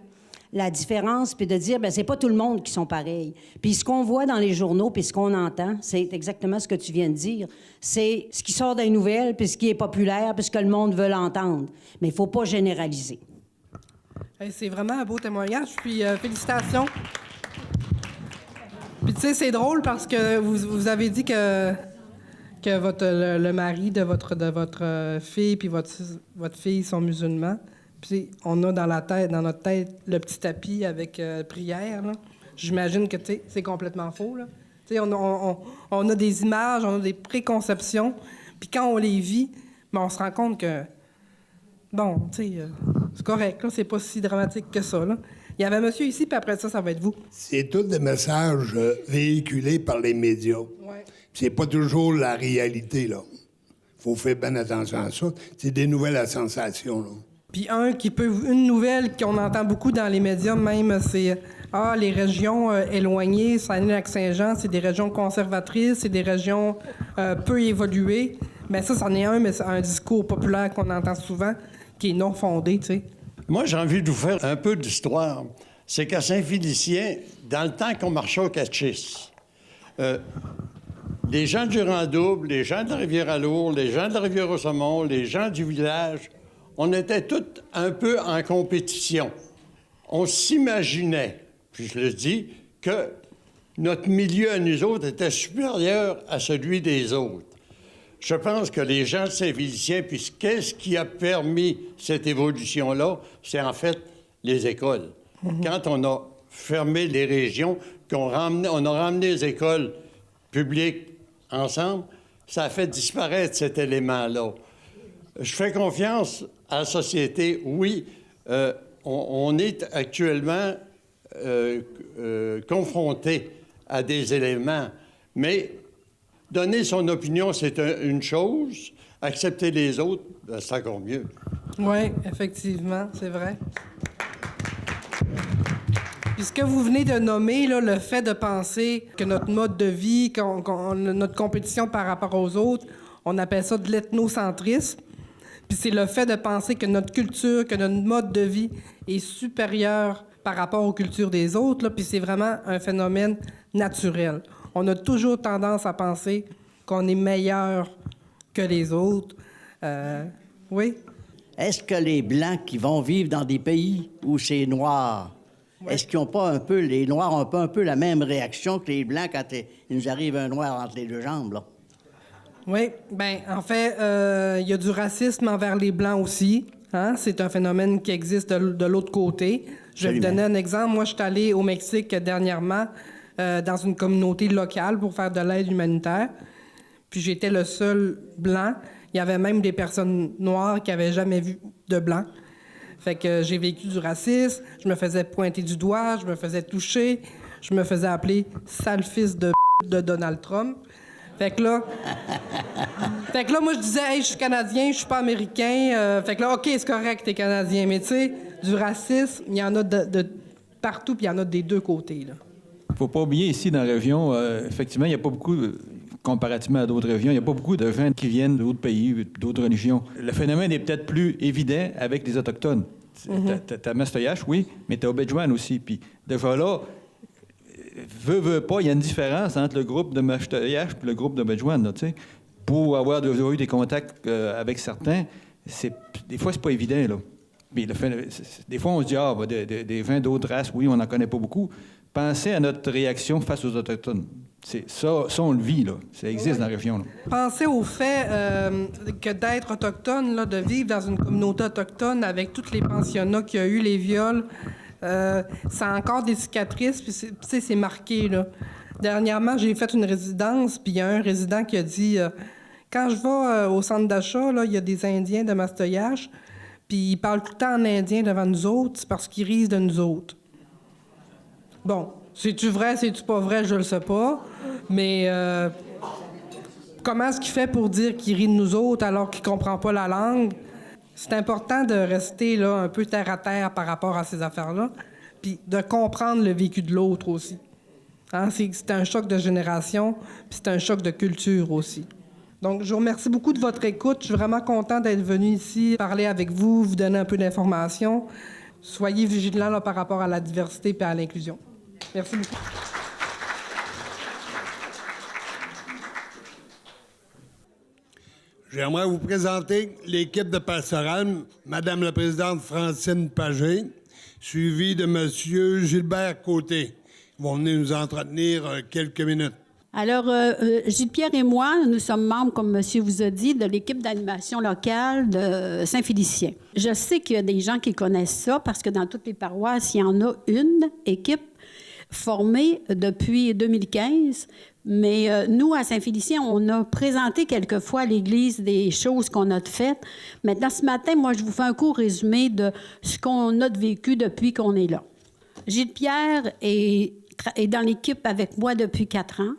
la différence, puis de dire, bien, c'est pas tout le monde qui sont pareils. Puis ce qu'on voit dans les journaux, puis ce qu'on entend, c'est exactement ce que tu viens de dire. C'est ce qui sort des nouvelles, puis ce qui est populaire, puis ce que le monde veut l'entendre. Mais il faut pas généraliser. Hey, c'est vraiment un beau témoignage, puis félicitations. Puis tu sais, c'est drôle parce que vous avez dit que le mari de votre fille puis votre fille sont musulmans. Puis on a dans notre tête le petit tapis avec prière. Là. J'imagine que c'est complètement faux. Là. On a des images, on a des préconceptions. Puis quand on les vit, ben, on se rend compte que bon, tu sais, c'est correct. Là, c'est pas si dramatique que ça. Là. Il y avait un monsieur ici, puis après ça va être vous. C'est tous des messages véhiculés par les médias. Ouais. C'est pas toujours la réalité, là. Faut faire bien attention à ça. C'est des nouvelles à sensation, là. Puis une nouvelle qu'on entend beaucoup dans les médias même, c'est les régions éloignées, Saguenay-Lac-Saint-Jean, c'est des régions conservatrices, c'est des régions peu évoluées. Mais ça, c'en est mais c'est un discours populaire qu'on entend souvent, qui est non fondé, tu sais. Moi, j'ai envie de vous faire un peu d'histoire. C'est qu'à Saint-Félicien, dans le temps qu'on marchait au Catchis, les gens du Rang-Double, les gens de la Rivière-à-Lourdes, les gens de la Rivière-au-Saumon, les gens du village, on était tous un peu en compétition. On s'imaginait, puis je le dis, que notre milieu à nous autres était supérieur à celui des autres. Je pense que les gens de Saint-Félicien, puis qu'est-ce qui a permis cette évolution-là, c'est en fait les écoles. Quand on a fermé les régions, on a ramené les écoles publiques ensemble, ça a fait disparaître cet élément-là. Je fais confiance à la société. Oui, on est actuellement confronté à des éléments, mais donner son opinion, c'est une chose. Accepter les autres, ben, c'est encore mieux. Oui, effectivement, c'est vrai. Puis ce que vous venez de nommer, là, le fait de penser que notre mode de vie, notre compétition par rapport aux autres, on appelle ça de l'ethnocentrisme. Puis c'est le fait de penser que notre culture, que notre mode de vie est supérieur par rapport aux cultures des autres, là, puis c'est vraiment un phénomène naturel. On a toujours tendance à penser qu'on est meilleur que les autres. Oui? Est-ce que les Blancs qui vont vivre dans des pays où c'est noir, est-ce qu'ils n'ont pas un peu, les Noirs ont pas un peu la même réaction que les Blancs quand il nous arrive un noir entre les deux jambes, là? Oui, bien, en fait, il y a du racisme envers les Blancs aussi. Hein? C'est un phénomène qui existe de l'autre côté. Je vais vous donner un exemple. Moi, je suis allée au Mexique dernièrement dans une communauté locale pour faire de l'aide humanitaire. Puis j'étais le seul Blanc. Il y avait même des personnes noires qui n'avaient jamais vu de Blanc. Fait que j'ai vécu du racisme, je me faisais pointer du doigt, je me faisais toucher, je me faisais appeler « sale fils de Donald Trump ». Fait que là, moi, je disais « Hey, je suis Canadien, je suis pas Américain. Fait que là, OK, c'est correct, t'es Canadien. Mais tu sais, du racisme, il y en a de partout, puis il y en a des deux côtés, là. Faut pas oublier, ici, dans la région, effectivement, il n'y a pas beaucoup, comparativement à d'autres régions, il n'y a pas beaucoup de gens qui viennent d'autres pays, d'autres religions. Le phénomène est peut-être plus évident avec les Autochtones. T'as Mastoyache, oui, mais t'as Obidjouan aussi. Puis déjà là, veut pas, il y a une différence entre le groupe de Mastoyache et le groupe d'Obidjouan, tu sais. Pour avoir déjà eu des contacts avec certains, des fois, c'est pas évident, là. Puis des fois, on se dit, des gens d'autres races, oui, on n'en connaît pas beaucoup. Pensez à notre réaction face aux Autochtones. Ça, on le vit, là. Ça existe dans la région, là. Pensez au fait que d'être autochtone, là, de vivre dans une communauté autochtone avec tous les pensionnats qu'il y a eu, les viols, ça a encore des cicatrices, puis c'est marqué, là. Dernièrement, j'ai fait une résidence, puis il y a un résident qui a dit quand je vais au centre d'achat, là, il y a des Indiens de Mastoyache, puis ils parlent tout le temps en indien devant nous autres, c'est parce qu'ils risent de nous autres. Bon, c'est-tu vrai, c'est-tu pas vrai, je le sais pas, mais comment est-ce qu'il fait pour dire qu'il rit de nous autres alors qu'il comprend pas la langue? C'est important de rester là un peu terre à terre par rapport à ces affaires-là, puis de comprendre le vécu de l'autre aussi. Hein? C'est un choc de génération, puis c'est un choc de culture aussi. Donc, je vous remercie beaucoup de votre écoute. Je suis vraiment content d'être venu ici parler avec vous, vous donner un peu d'informations. Soyez vigilants là, par rapport à la diversité et à l'inclusion. Merci beaucoup. J'aimerais vous présenter l'équipe de pastorale, Madame la présidente Francine Pagé, suivie de Monsieur Gilbert Côté. Ils vont venir nous entretenir quelques minutes. Alors, Gilles-Pierre et moi, nous sommes membres, comme monsieur vous a dit, de l'équipe d'animation locale de Saint-Félicien. Je sais qu'il y a des gens qui connaissent ça parce que dans toutes les paroisses, il y en a une équipe formée depuis 2015. Mais nous, à Saint-Félicien, on a présenté quelquefois à l'Église des choses qu'on a faites. Maintenant, ce matin, moi, je vous fais un court résumé de ce qu'on a vécu depuis qu'on est là. Gilles-Pierre est dans l'équipe avec moi depuis 4 ans.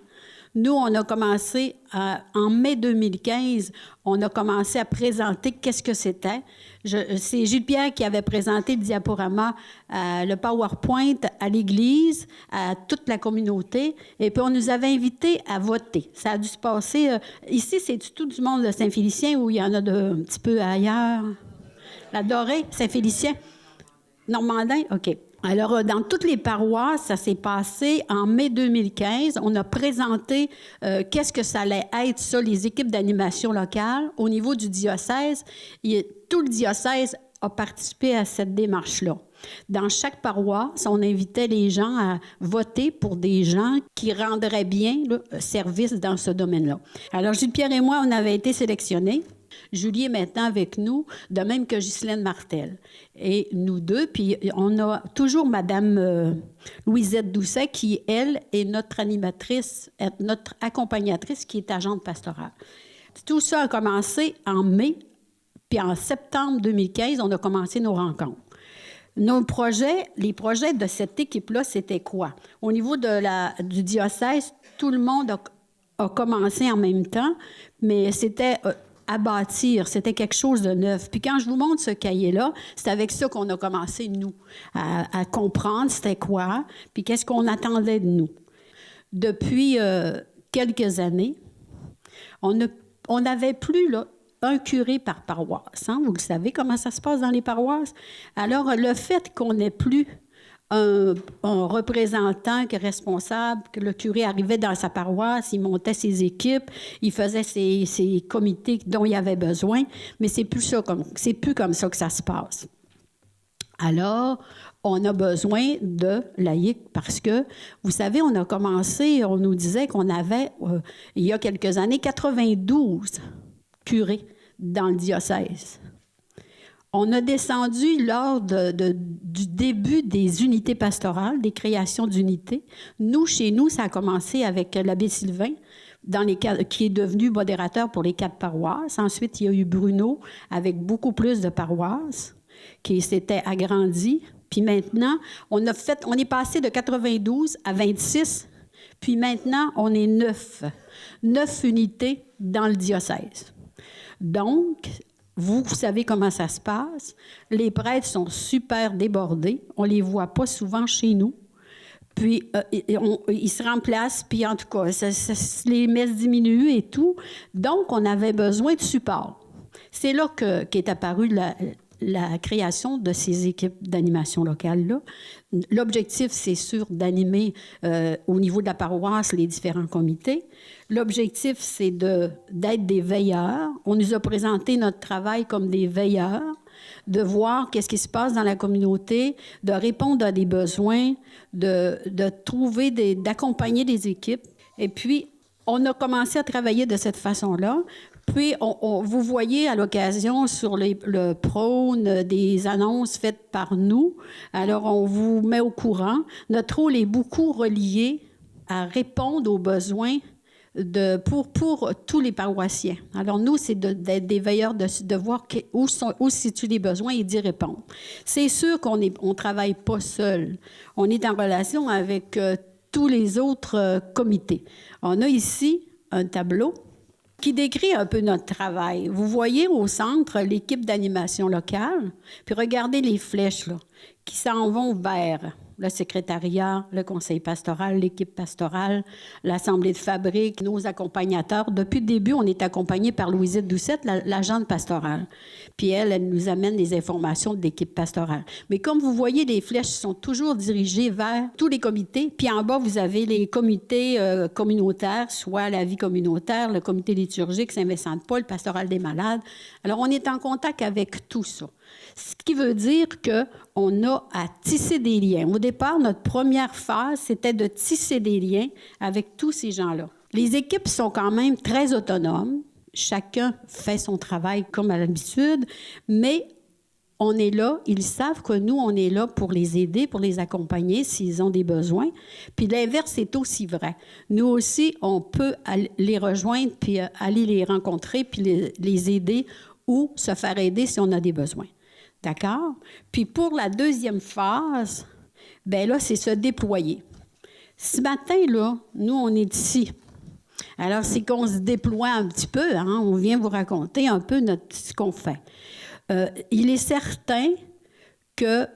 Nous, on a commencé, en mai 2015, on a commencé à présenter qu'est-ce que c'était. C'est Gilles-Pierre qui avait présenté le diaporama, le PowerPoint à l'Église, à toute la communauté, et puis on nous avait invités à voter. Ça a dû se passer... ici, c'est tout du monde de Saint-Félicien ou il y en a un petit peu ailleurs? La Dorée, Saint-Félicien? Normandin? OK. Alors, dans toutes les paroisses, ça s'est passé en mai 2015. On a présenté qu'est-ce que ça allait être, ça, les équipes d'animation locale. Au niveau du diocèse, tout le diocèse a participé à cette démarche-là. Dans chaque paroisse, on invitait les gens à voter pour des gens qui rendraient bien service dans ce domaine-là. Alors, Gilles-Pierre et moi, on avait été sélectionnés. Julie est maintenant avec nous, de même que Ghislaine Martel. Et nous deux, puis on a toujours Mme Louisette Doucet, qui, elle, est notre animatrice, notre accompagnatrice, qui est agente pastorale. Tout ça a commencé en mai, puis en septembre 2015, on a commencé nos rencontres. Nos projets, les projets de cette équipe-là, c'était quoi? Au niveau du diocèse, tout le monde a commencé en même temps, mais c'était... à bâtir, c'était quelque chose de neuf. Puis quand je vous montre ce cahier-là, c'est avec ça qu'on a commencé, nous, à comprendre c'était quoi, puis qu'est-ce qu'on attendait de nous. Depuis quelques années, on n'avait plus là, un curé par paroisse. Hein? Vous le savez comment ça se passe dans les paroisses? Alors, le fait qu'on n'ait plus un représentant qui est responsable, que le curé arrivait dans sa paroisse, il montait ses équipes, il faisait ses comités dont il avait besoin, mais c'est plus comme ça que ça se passe. Alors, on a besoin de laïcs parce que, vous savez, on a commencé, on nous disait qu'on avait, il y a quelques années, 92 curés dans le diocèse. On a descendu lors du début des unités pastorales, des créations d'unités. Nous, chez nous, ça a commencé avec l'abbé Sylvain, qui est devenu modérateur pour les 4 paroisses. Ensuite, il y a eu Bruno, avec beaucoup plus de paroisses, qui s'était agrandi. Puis maintenant, on est passé de 92 à 26, puis maintenant, on est 9 unités dans le diocèse. Donc, vous savez comment ça se passe. Les prêtres sont super débordés. On ne les voit pas souvent chez nous. Puis, ils se remplacent, puis en tout cas, les messes diminuent et tout. Donc, on avait besoin de support. C'est là qu'est apparue la création de ces équipes d'animation locale-là. L'objectif, c'est sûr, d'animer au niveau de la paroisse les différents comités. L'objectif, c'est d'être des veilleurs. On nous a présenté notre travail comme des veilleurs, de voir qu'est-ce qui se passe dans la communauté, de répondre à des besoins, d'accompagner des équipes. Et puis, on a commencé à travailler de cette façon-là. Puis, vous voyez à l'occasion sur le prône des annonces faites par nous. Alors, on vous met au courant. Notre rôle est beaucoup relié à répondre aux besoins pour tous les paroissiens. Alors, nous, c'est d'être des veilleurs, de voir où se situent les besoins et d'y répondre. C'est sûr qu'on ne travaille pas seul. On est en relation avec tous les autres comités. On a ici un tableau qui décrit un peu notre travail. Vous voyez au centre l'équipe d'animation locale, puis regardez les flèches là, qui s'en vont vers le secrétariat, le conseil pastoral, l'équipe pastorale, l'assemblée de fabrique, nos accompagnateurs. Depuis le début, on est accompagnés par Louisette Doucette, l'agente pastorale. Puis elle nous amène des informations de l'équipe pastorale. Mais comme vous voyez, les flèches sont toujours dirigées vers tous les comités. Puis en bas, vous avez les comités communautaires, soit la vie communautaire, le comité liturgique, Saint-Vincent-de-Paul, pastoral des malades. Alors, on est en contact avec tout ça. Ce qui veut dire qu'on a à tisser des liens. Au départ, notre première phase, c'était de tisser des liens avec tous ces gens-là. Les équipes sont quand même très autonomes. Chacun fait son travail comme à l'habitude, mais on est là, ils savent que nous, on est là pour les aider, pour les accompagner s'ils ont des besoins. Puis l'inverse est aussi vrai. Nous aussi, on peut les rejoindre, puis aller les rencontrer, puis les aider ou se faire aider si on a des besoins. D'accord? Puis pour la deuxième phase, bien là, c'est se déployer. Ce matin, là, nous, on est ici. Alors, c'est qu'on se déploie un petit peu, hein? On vient vous raconter un peu ce qu'on fait. Il est certain que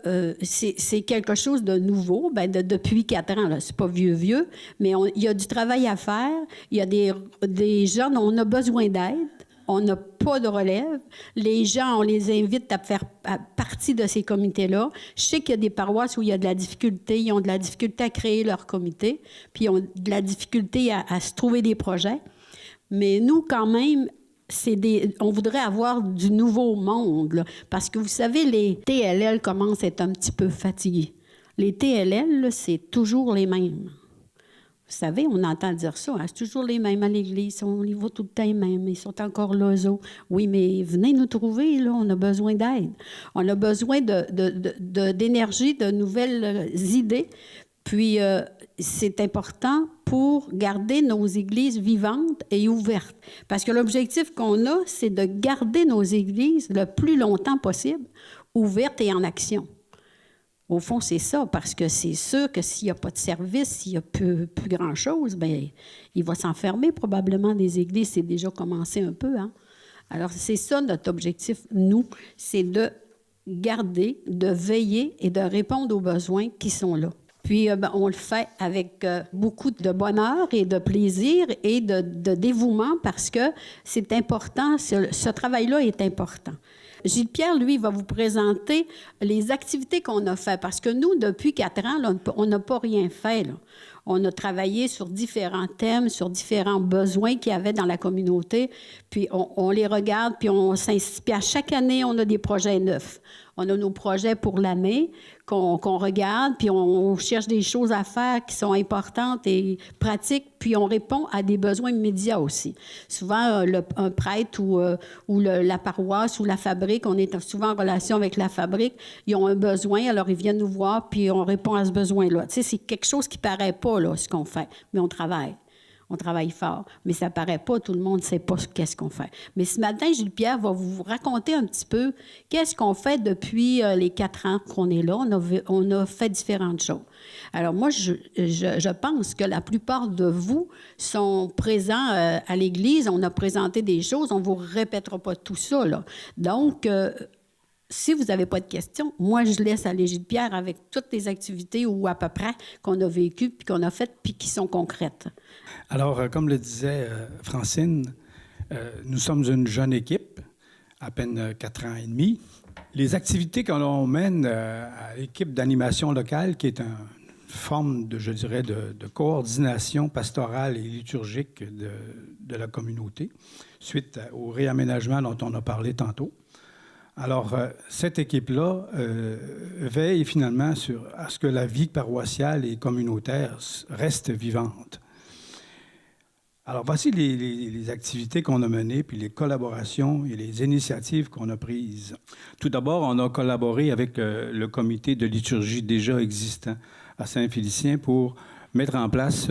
c'est quelque chose de nouveau, bien, depuis 4 ans, là, c'est pas vieux, mais il y a du travail à faire, il y a des gens dont on a besoin d'aide. On n'a pas de relève. Les gens, on les invite à faire partie de ces comités-là. Je sais qu'il y a des paroisses où il y a de la difficulté. Ils ont de la difficulté à créer leur comité, puis ils ont de la difficulté à se trouver des projets. Mais nous, quand même, on voudrait avoir du nouveau monde, là, parce que vous savez, les TLL commencent à être un petit peu fatigués. Les TLL, là, c'est toujours les mêmes. Vous savez, on entend dire ça, hein, c'est toujours les mêmes à l'Église, on les voit tout le temps les mêmes, ils sont encore là, eux autres. Oui, mais venez nous trouver, là, on a besoin d'aide. On a besoin d'énergie, de nouvelles idées. Puis, c'est important pour garder nos églises vivantes et ouvertes. Parce que l'objectif qu'on a, c'est de garder nos églises le plus longtemps possible, ouvertes et en action. Au fond, c'est ça, parce que c'est sûr que s'il n'y a pas de service, s'il n'y a plus grand-chose, bien, il va s'enfermer probablement des églises. C'est déjà commencé un peu, hein? Alors, c'est ça notre objectif, nous, c'est de garder, de veiller et de répondre aux besoins qui sont là. Puis, on le fait avec beaucoup de bonheur et de plaisir et de dévouement parce que c'est important, ce travail-là est important. Gilles Pierre, lui, va vous présenter les activités qu'on a faites. Parce que nous, depuis 4 ans, là, on n'a pas rien fait, là. On a travaillé sur différents thèmes, sur différents besoins qu'il y avait dans la communauté. Puis on les regarde, puis on s'inspire. Puis à chaque année, on a des projets neufs. On a nos projets pour l'année qu'on regarde, puis on cherche des choses à faire qui sont importantes et pratiques, puis on répond à des besoins immédiats aussi. Souvent, un prêtre ou la paroisse ou la fabrique, on est souvent en relation avec la fabrique, ils ont un besoin, alors ils viennent nous voir, puis on répond à ce besoin-là. Tu sais, c'est quelque chose qui paraît pas, là, ce qu'on fait, mais on travaille. On travaille fort, mais ça paraît pas, tout le monde ne sait pas qu'est-ce qu'on fait. Mais ce matin, Gilles Pierre va vous raconter un petit peu qu'est-ce qu'on fait depuis les 4 ans qu'on est là. On a fait différentes choses. Alors moi, je pense que la plupart de vous sont présents à l'Église. On a présenté des choses, on ne vous répétera pas tout ça, là. Donc, si vous n'avez pas de questions, moi, je laisse aller Gilles Pierre avec toutes les activités ou à peu près qu'on a vécues, puis qu'on a faites, puis qui sont concrètes. Alors, comme le disait Francine, nous sommes une jeune équipe, à peine 4 ans et demi. Les activités que l'on mène à l'équipe d'animation locale, qui est une forme, je dirais, de coordination pastorale et liturgique de la communauté, suite au réaménagement dont on a parlé tantôt. Alors, cette équipe-là veille finalement à ce que la vie paroissiale et communautaire reste vivante. Alors, voici les activités qu'on a menées, puis les collaborations et les initiatives qu'on a prises. Tout d'abord, on a collaboré avec le comité de liturgie déjà existant à Saint-Félicien pour mettre en place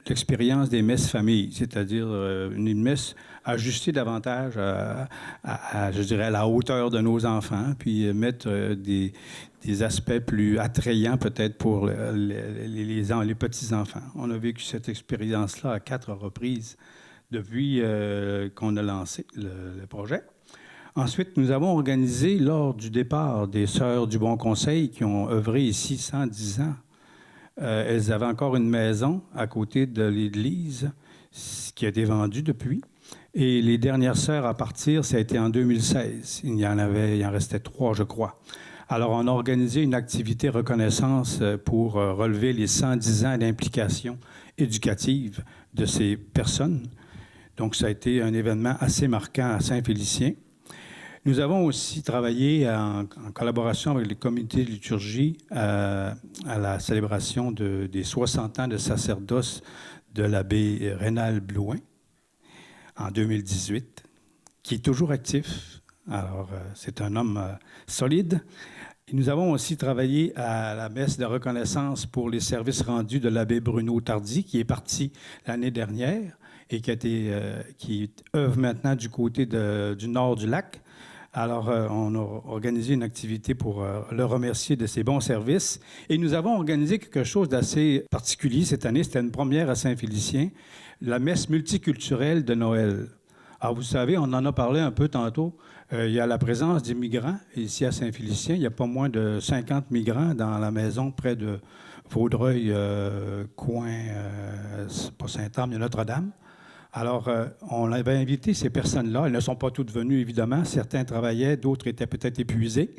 l'expérience des messes familles, c'est-à-dire une messe ajustée davantage je dirais, à la hauteur de nos enfants, puis mettre des aspects plus attrayants peut-être pour les petits-enfants. On a vécu cette expérience-là à 4 reprises depuis qu'on a lancé le projet. Ensuite, nous avons organisé, lors du départ des Sœurs du Bon Conseil qui ont œuvré ici 110 ans, elles avaient encore une maison à côté de l'église qui a été vendue depuis. Et les dernières sœurs à partir, ça a été en 2016. Il en restait 3, je crois. Alors, on a organisé une activité reconnaissance pour relever les 110 ans d'implication éducative de ces personnes. Donc, ça a été un événement assez marquant à Saint-Félicien. Nous avons aussi travaillé en collaboration avec les comités de liturgie à la célébration des 60 ans de sacerdoce de l'abbé Rénal Blouin en 2018, qui est toujours actif. Alors, c'est un homme solide. Et nous avons aussi travaillé à la messe de reconnaissance pour les services rendus de l'abbé Bruno Tardy, qui est parti l'année dernière et qui œuvre maintenant du côté du nord du lac. Alors, on a organisé une activité pour le remercier de ses bons services. Et nous avons organisé quelque chose d'assez particulier cette année. C'était une première à Saint-Félicien, la messe multiculturelle de Noël. Alors, vous savez, on en a parlé un peu tantôt. Il y a la présence des migrants. Ici, à Saint-Félicien, il y a pas moins de 50 migrants dans la maison près de Vaudreuil, coin, pas Saint-Anne, mais Notre-Dame. Alors, on avait invité ces personnes-là. Elles ne sont pas toutes venues, évidemment. Certains travaillaient, d'autres étaient peut-être épuisés.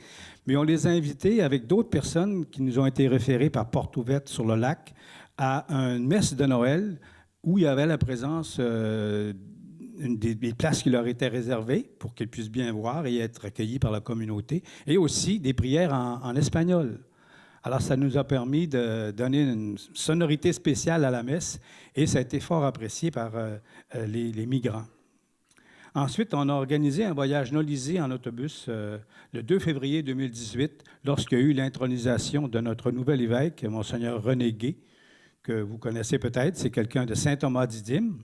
Mais on les a invités avec d'autres personnes qui nous ont été référées par porte ouverte sur le lac à une messe de Noël où il y avait la présence des places qui leur étaient réservées pour qu'ils puissent bien voir et être accueillis par la communauté, et aussi des prières en espagnol. Alors, ça nous a permis de donner une sonorité spéciale à la messe et ça a été fort apprécié par les migrants. Ensuite, on a organisé un voyage nolisé en autobus le 2 février 2018 lorsqu'il y a eu l'intronisation de notre nouvel évêque, Monseigneur René Gay, que vous connaissez peut-être. C'est quelqu'un de Saint-Thomas-Didyme.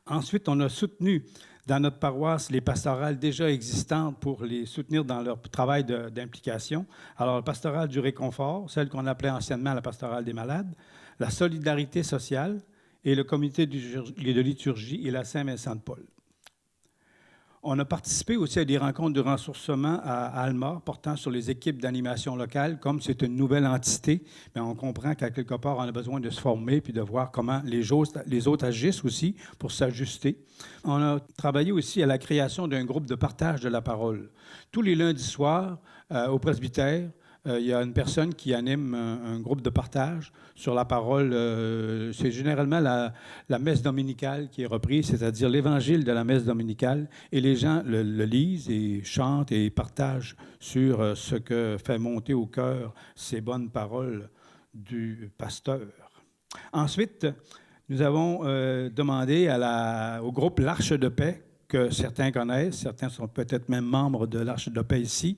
Ensuite, on a soutenu dans notre paroisse les pastorales déjà existantes pour les soutenir dans leur travail d'implication. Alors, la pastorale du réconfort, celle qu'on appelait anciennement la pastorale des malades, la solidarité sociale et le comité de liturgie et la Saint-Vincent de Paul. On a participé aussi à des rencontres de ressourcement à Alma portant sur les équipes d'animation locale. Comme c'est une nouvelle entité, bien, on comprend qu'à quelque part, on a besoin de se former puis de voir comment les autres agissent aussi pour s'ajuster. On a travaillé aussi à la création d'un groupe de partage de la parole. Tous les lundis soirs, au presbytère, il y a une personne qui anime un groupe de partage sur la parole. C'est généralement la messe dominicale qui est reprise, c'est-à-dire l'évangile de la messe dominicale. Et les gens le lisent et chantent et partagent sur ce que fait monter au cœur ces bonnes paroles du pasteur. Ensuite, nous avons demandé au groupe L'Arche de paix, que certains connaissent, certains sont peut-être même membres de l'Arche de paix ici,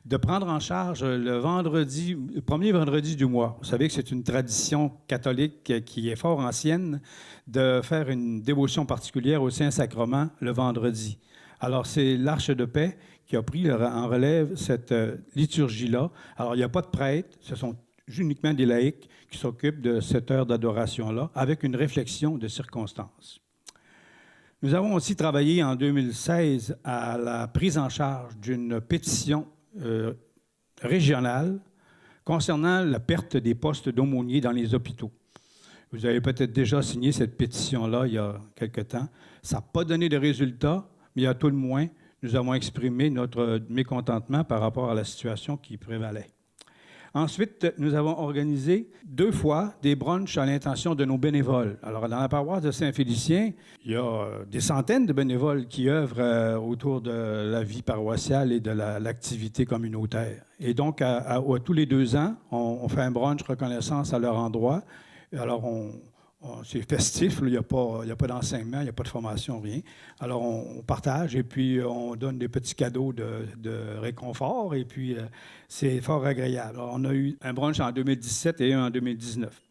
de prendre en charge le premier vendredi du mois. Vous savez que c'est une tradition catholique qui est fort ancienne de faire une dévotion particulière au Saint-Sacrement le vendredi. Alors, c'est l'Arche de paix qui a pris en relève cette liturgie-là. Alors, il n'y a pas de prêtre, ce sont uniquement des laïcs qui s'occupent de cette heure d'adoration-là, avec une réflexion de circonstances. Nous avons aussi travaillé en 2016 à la prise en charge d'une pétition régionale concernant la perte des postes d'aumôniers dans les hôpitaux. Vous avez peut-être déjà signé cette pétition-là il y a quelque temps. Ça n'a pas donné de résultats, mais à tout le moins, nous avons exprimé notre mécontentement par rapport à la situation qui prévalait. Ensuite, nous avons organisé 2 fois des brunchs à l'intention de nos bénévoles. Alors, dans la paroisse de Saint-Félicien, il y a des centaines de bénévoles qui œuvrent autour de la vie paroissiale et de l'activité communautaire. Et donc, à tous les 2 ans, on fait un brunch reconnaissance à leur endroit. Alors, c'est festif, il n'y a pas d'enseignement, il n'y a pas de formation, rien. Alors, on partage et puis on donne des petits cadeaux de réconfort et puis c'est fort agréable. Alors, on a eu un brunch en 2017 et un en 2019.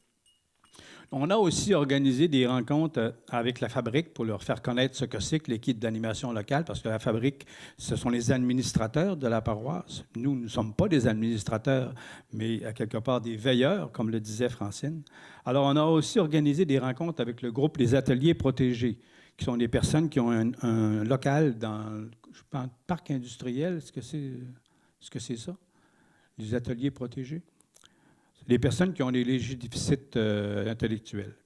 On a aussi organisé des rencontres avec la Fabrique pour leur faire connaître ce que c'est que l'équipe d'animation locale, parce que la Fabrique, ce sont les administrateurs de la paroisse. Nous ne sommes pas des administrateurs, mais à quelque part des veilleurs, comme le disait Francine. Alors, on a aussi organisé des rencontres avec le groupe Les Ateliers Protégés, qui sont des personnes qui ont un local dans, je pense, le parc industriel. Est-ce que c'est ça? Les Ateliers Protégés? Les personnes qui ont des légers déficits intellectuels.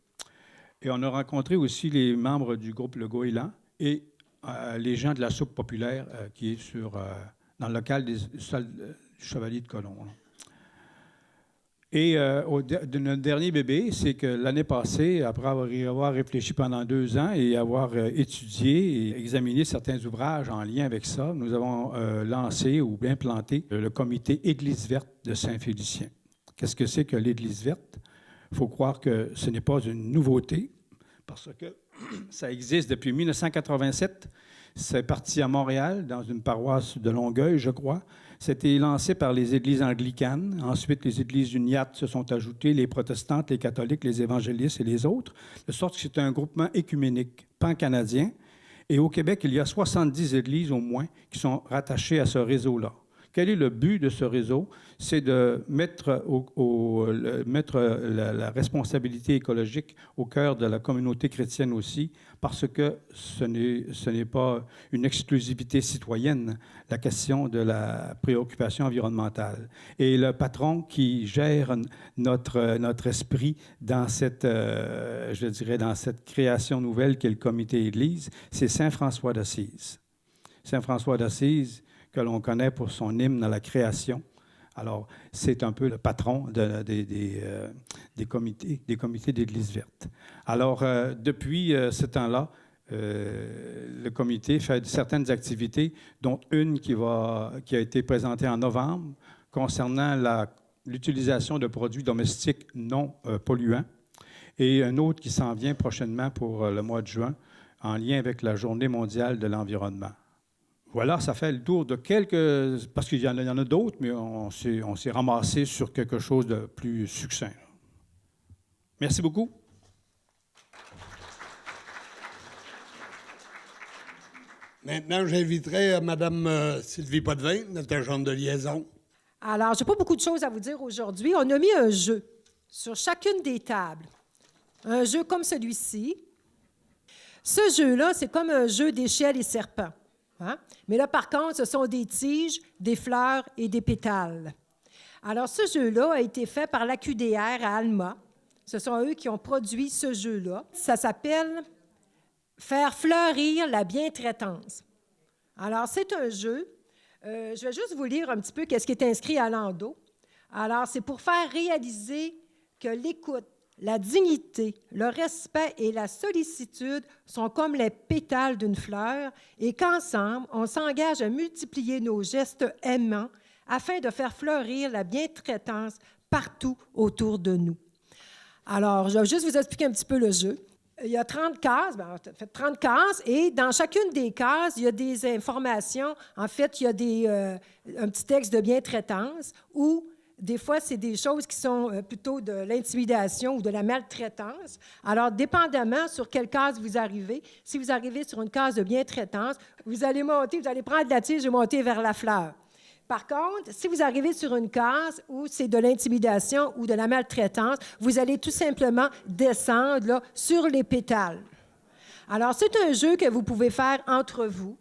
Et on a rencontré aussi les membres du groupe Le Goéland et les gens de la soupe populaire qui est dans le local du Chevalier de Colomb. Et notre dernier bébé, c'est que l'année passée, après avoir réfléchi pendant 2 ans et avoir étudié et examiné certains ouvrages en lien avec ça, nous avons lancé ou implanté le comité Église verte de Saint-Félicien. Qu'est-ce que c'est que l'Église verte? Il faut croire que ce n'est pas une nouveauté, parce que ça existe depuis 1987. C'est parti à Montréal, dans une paroisse de Longueuil, je crois. C'était lancé par les églises anglicanes. Ensuite, les églises uniates se sont ajoutées, les protestantes, les catholiques, les évangélistes et les autres, de sorte que c'est un groupement écuménique, pan-canadien. Et au Québec, il y a 70 églises au moins qui sont rattachées à ce réseau-là. Quel est le but de ce réseau? C'est de mettre la responsabilité écologique au cœur de la communauté chrétienne aussi, parce que ce n'est pas une exclusivité citoyenne, la question de la préoccupation environnementale. Et le patron qui gère notre esprit dans cette création nouvelle qu'est le comité Église, c'est Saint François d'Assise. Saint François d'Assise, que l'on connaît pour son hymne à la création. Alors, c'est un peu le patron des comités d'Église verte. Alors, depuis ce temps-là, le comité fait certaines activités, dont une qui a été présentée en novembre, concernant l'utilisation de produits domestiques non polluants, et un autre qui s'en vient prochainement pour le mois de juin, en lien avec la Journée mondiale de l'environnement. Voilà, ça fait le tour de quelques... Parce qu'il y en a d'autres, mais on s'est ramassé sur quelque chose de plus succinct. Merci beaucoup. Maintenant, j'inviterai Mme Sylvie Potvin, notre agente de liaison. Alors, je n'ai pas beaucoup de choses à vous dire aujourd'hui. On a mis un jeu sur chacune des tables. Un jeu comme celui-ci. Ce jeu-là, c'est comme un jeu d'échelle et serpent. Hein? Mais là, par contre, ce sont des tiges, des fleurs et des pétales. Alors, ce jeu-là a été fait par l'AQDR à Alma. Ce sont eux qui ont produit ce jeu-là. Ça s'appelle « Faire fleurir la bientraitance ». Alors, c'est un jeu. Je vais juste vous lire un petit peu ce qui est inscrit à l'endos. Alors, c'est pour faire réaliser que l'écoute, la dignité, le respect et la sollicitude sont comme les pétales d'une fleur et qu'ensemble, on s'engage à multiplier nos gestes aimants afin de faire fleurir la bientraitance partout autour de nous. Alors, je vais juste vous expliquer un petit peu le jeu. Il y a 30 cases, on fait 30 cases, et dans chacune des cases, il y a des informations. En fait, il y a un petit texte de bientraitance où des fois, c'est des choses qui sont plutôt de l'intimidation ou de la maltraitance. Alors, dépendamment sur quelle case vous arrivez, si vous arrivez sur une case de bientraitance, vous allez prendre la tige et monter vers la fleur. Par contre, si vous arrivez sur une case où c'est de l'intimidation ou de la maltraitance, vous allez tout simplement descendre là, sur les pétales. Alors, c'est un jeu que vous pouvez faire entre vous.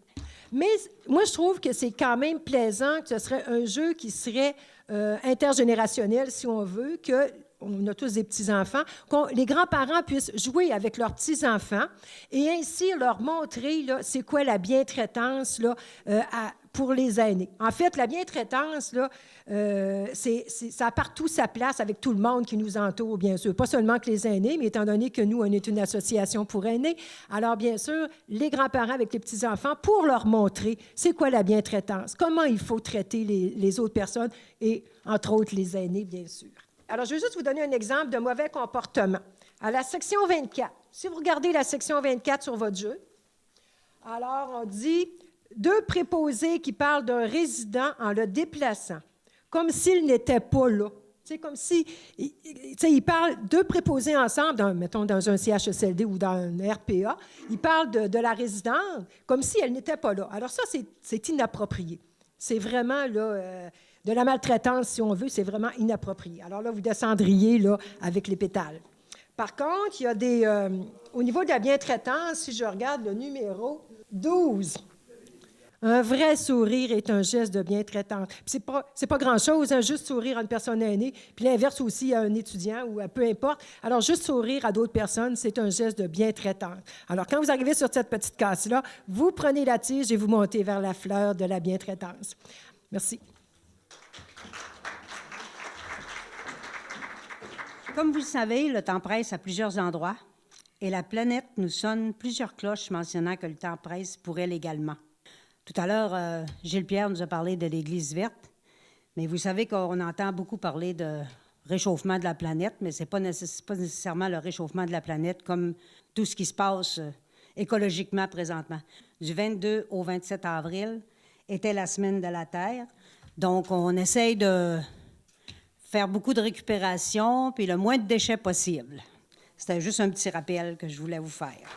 Mais moi, je trouve que c'est quand même plaisant que ce serait un jeu qui serait intergénérationnel, si on veut, on a tous des petits-enfants, que les grands-parents puissent jouer avec leurs petits-enfants et ainsi leur montrer là, c'est quoi la bientraitance là, pour les aînés. En fait, la bientraitance, là, ça a partout sa place avec tout le monde qui nous entoure, bien sûr. Pas seulement que les aînés, mais étant donné que nous, on est une association pour aînés, alors bien sûr, les grands-parents avec les petits-enfants, pour leur montrer c'est quoi la bientraitance, comment il faut traiter les autres personnes et, entre autres, les aînés, bien sûr. Alors, je vais juste vous donner un exemple de mauvais comportement. À la section 24, si vous regardez la section 24 sur votre jeu, alors on dit deux préposés qui parlent d'un résident en le déplaçant, comme s'il n'était pas là. C'est comme si, ils parlent deux préposés ensemble, mettons dans un CHSLD ou dans un RPA, ils parlent de la résidente comme si elle n'était pas là. Alors ça, c'est inapproprié. C'est vraiment là, de la maltraitance, si on veut, c'est vraiment inapproprié. Alors là, vous descendriez là, avec les pétales. Par contre, il y a au niveau de la bientraitance, si je regarde le numéro 12, un vrai sourire est un geste de bientraitance. C'est pas grand-chose, hein, juste sourire à une personne aînée, puis l'inverse aussi à un étudiant ou à peu importe. Alors, juste sourire à d'autres personnes, c'est un geste de bientraitance. Alors, quand vous arrivez sur cette petite case-là, vous prenez la tige et vous montez vers la fleur de la bientraitance. Merci. Comme vous le savez, le temps presse à plusieurs endroits et la planète nous sonne plusieurs cloches mentionnant que le temps presse pour elle également. Tout à l'heure, Gilles Pierre nous a parlé de l'Église verte, mais vous savez qu'on entend beaucoup parler de réchauffement de la planète, mais ce n'est pas nécessairement le réchauffement de la planète comme tout ce qui se passe écologiquement présentement. Du 22 au 27 avril était la Semaine de la Terre, donc on essaye de faire beaucoup de récupération puis le moins de déchets possible. C'était juste un petit rappel que je voulais vous faire.